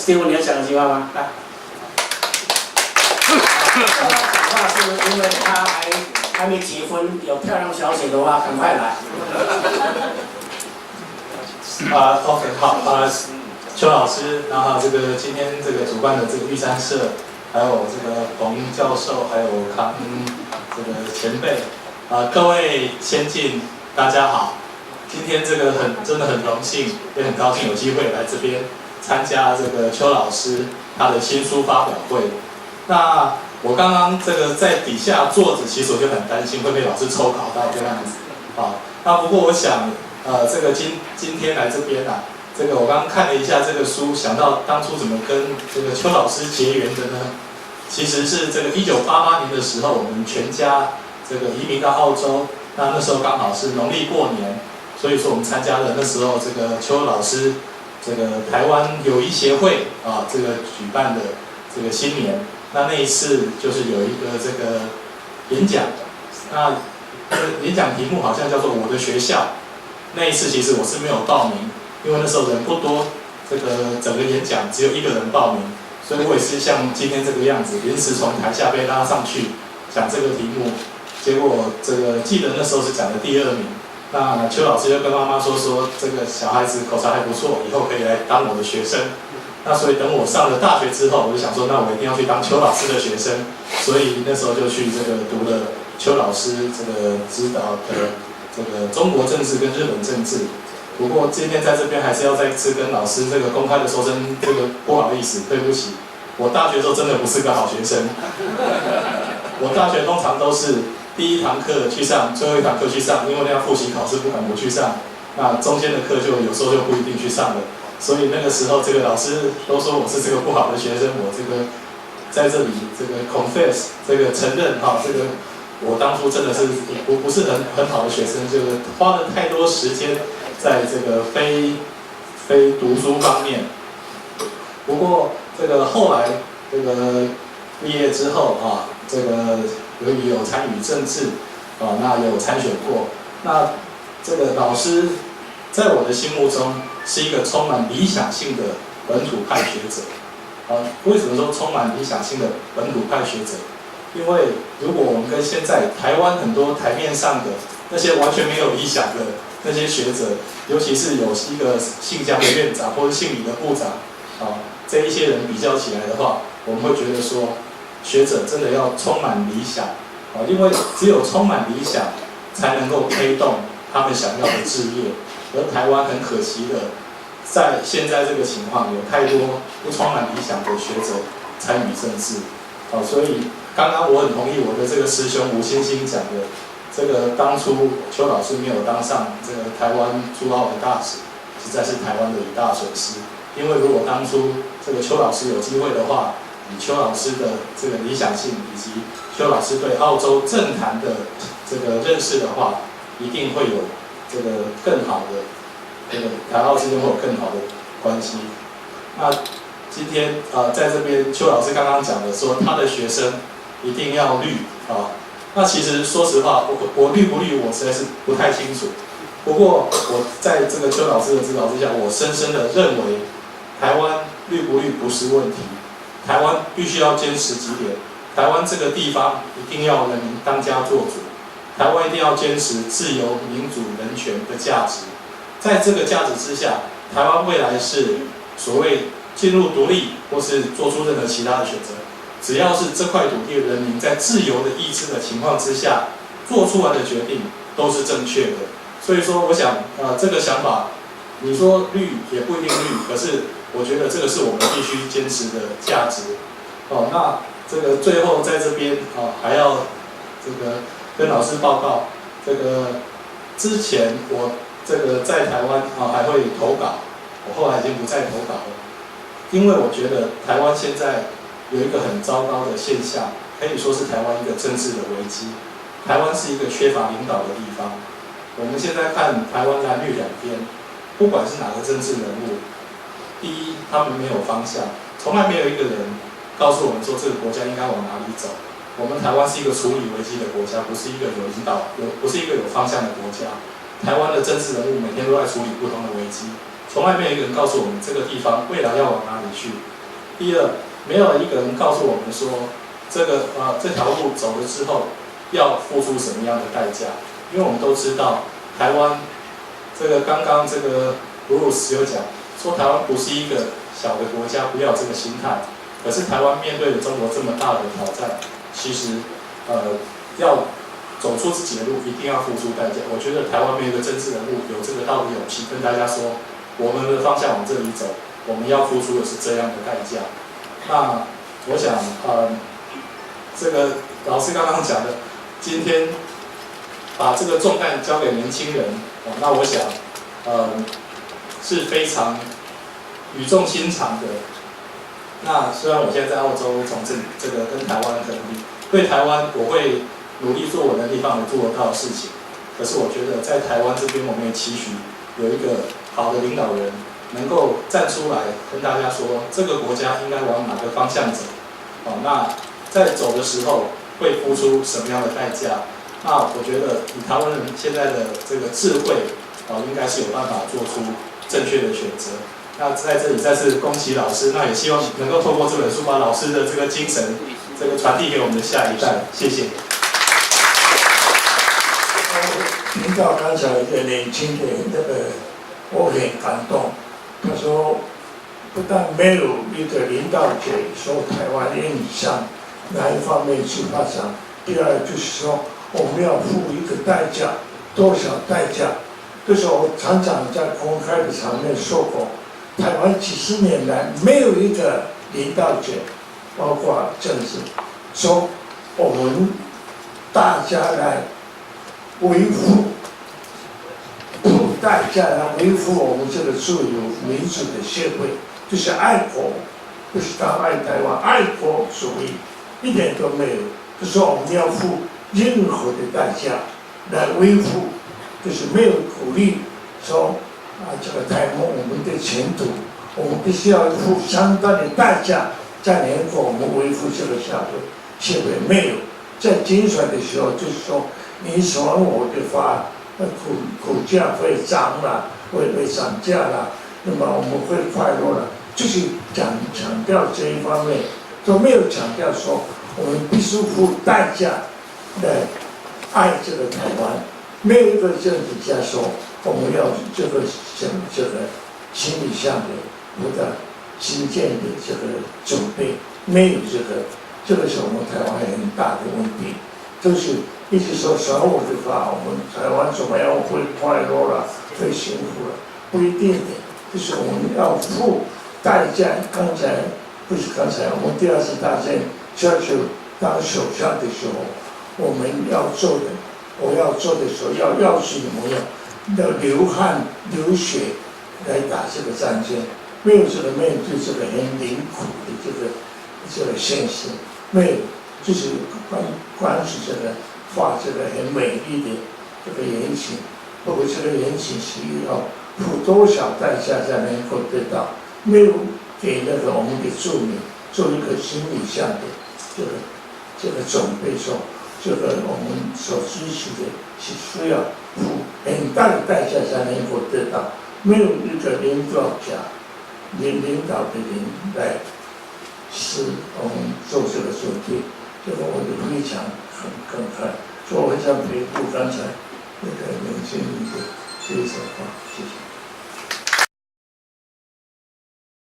Steve， 你要讲一句话吗？来。讲话是因为他还没结婚，有漂亮小姐的话，赶快来。OK， 好，邱老师，然后这个今天这个主办的这个玉山社，还有这个彭教授，还有康这个前辈，各位先进，大家好。今天这个真的很荣幸，也很高兴有机会来这边参加这个邱老师他的新书发表会。那我刚刚这个在底下坐着，其实我就很担心会被老师抽考到这样子。好，那不过我想，这个今天来这边啊，这个我刚刚看了一下这个书，想到当初怎么跟这个邱老师结缘的呢？其实是这个1988年的时候，我们全家这个移民到澳洲，那时候刚好是农历过年，所以说我们参加了那时候这个邱老师这个台湾友谊协会啊这个举办的这个新年。那一次就是有一个这个演讲，那演讲题目好像叫做我的学校。那一次其实我是没有报名，因为那时候人不多，这个整个演讲只有1个人报名，所以我也是像今天这个样子，临时从台下被拉上去讲这个题目。结果这个记得那时候是讲的第2名。那邱老师就跟妈妈说这个小孩子口才还不错，以后可以来当我的学生。那所以等我上了大学之后，我就想说，那我一定要去当邱老师的学生，所以那时候就去这个读了邱老师这个指导的这个中国政治跟日本政治。不过今天在这边还是要再次跟老师这个公开的说声这个不好意思，对不起，我大学的时候真的不是个好学生。我大学通常都是第1堂课去上，最后1堂课去上，因为那要复习考试不可能不去上。那中间的课就有时候就不一定去上了。所以那个时候，这个老师都说我是这个不好的学生，我这个在这里这个 confess 这个承认哈，这个我当初真的是不是很好的学生，这个花了太多时间在这个非读书方面。不过这个后来这个毕业之后啊，这个由于有参与政治啊，那有参选过，那这个老师在我的心目中是一个充满理想性的本土派学者。为什么说充满理想性的本土派学者？因为如果我们跟现在台湾很多台面上的那些完全没有理想的那些学者，尤其是有一个姓江的院长或者姓李的部长，这一些人比较起来的话，我们会觉得说，学者真的要充满理想，因为只有充满理想，才能够推动他们想要的志业。而台湾很可惜的，在现在这个情况，有太多不充满理想的学者参与政治。所以刚刚我很同意我的这个师兄吴欣欣讲的，这个当初邱老师没有当上这个台湾驻澳的大使，实在是台湾的一大损失。因为如果当初这个邱老师有机会的话，以邱老师的这个理想性，以及邱老师对澳洲政坛的这个认识的话，一定会有这个更好的这个台澳之间会有更好的关系。那今天在这边邱老师刚刚讲的说，他的学生一定要绿那其实说实话，我绿不绿，我实在是不太清楚。不过我在这个邱老师的指导之下，我深深的认为，台湾绿不绿不是问题，台湾必须要坚持几点。台湾这个地方一定要人民当家作主，台湾一定要坚持自由、民主、人权的价值。在这个价值之下，台湾未来是所谓进入独立，或是做出任何其他的选择，只要是这块土地的人民在自由的意志的情况之下做出来的决定，都是正确的。所以说，我想这个想法，你说绿也不一定绿，可是我觉得这个是我们必须坚持的价值。那这个最后在这边还要这个跟老师报告，这个之前我这个在台湾还会投稿，我后来已经不再投稿了，因为我觉得台湾现在有一个很糟糕的现象，可以说是台湾一个政治的危机。台湾是一个缺乏领导的地方。我们现在看台湾蓝绿两边，不管是哪个政治人物，第一，他们没有方向，从来没有一个人告诉我们说这个国家应该往哪里走。我们台湾是一个处理危机的国家，不是一个有领导、不是一个有方向的国家。台湾的政治人物每天都在处理不同的危机，从来没有一个人告诉我们这个地方未来要往哪里去。第二，没有一个人告诉我们说这条路走了之后要付出什么样的代价，因为我们都知道台湾刚刚布鲁斯有讲说台湾不是一个小的国家，不要有这个心态。可是台湾面对着中国这么大的挑战，其实要走出自己的路，一定要付出代价。我觉得台湾没有一个真正的路，有这个道理勇气跟大家说，我们的方向往这里走，我们要付出的是这样的代价。那我想，老师刚刚讲的，今天把这个重担交给年轻人，那我想，是非常语重心长的。那虽然我现在在澳洲从这个跟台湾的对台湾我会努力做我能力范围做得到的事情，可是我觉得在台湾这边，我们也期许有一个好的领导人能够站出来跟大家说，这个国家应该往哪个方向走。那在走的时候会付出什么样的代价？那我觉得以台湾人现在的这个智慧，应该是有办法做出正确的选择。那在这里再次恭喜老师，那也希望能够透过这本书，把老师的这个精神，传递给我们的下一代。谢谢。听到刚才一个年轻的我很感动。他说，不但没有一个领导者说台湾应向哪一方面去发展，第二就是说我们要付一个代价，多少代价？就是我常常在公开的场面说过，台湾几十年来没有一个领导者，包括政治，说我们大家来维护。付代价来维护我们这个自由民主的社会，就是爱国，不是当爱台湾，爱国主义一点都没有。就说我们要付任何的代价来维护，就是没有鼓励说这个台湾我们的前途，我们必须要付相当的代价，才能够我们维护这个社会没有。在竞选的时候，就是说你喜欢我的话。股价会涨了，会涨价了，那么我们会快乐了，就是强调这一方面，都没有强调说我们必须付代价来爱这个台湾。没有一个政治家说我们要这个心理上的或者新建的这个准备，没有这个是我们台湾很大的问题，就是一直说小我的话，我们台湾怎么样会快乐了，会幸福了，不一定的，就是我们要付代价。我们第二次大战要求当首相的时候，我们要做的，我要做的时候要什么样？要流汗流血来打这个战争，没有面对这个很辛苦的这个现实，没有，就是光是画这个很美丽的这个原型，不过这个原型是要付多少代价才能够得到？没有给我们的住民做一个心理上的这个准备，说我们所支持的是需要付很大的代价才能够得到。没有一个领导的人来使我们做这个准备，这个我就非常感慨。所以我想回顾刚才年轻人的这一首话，谢谢。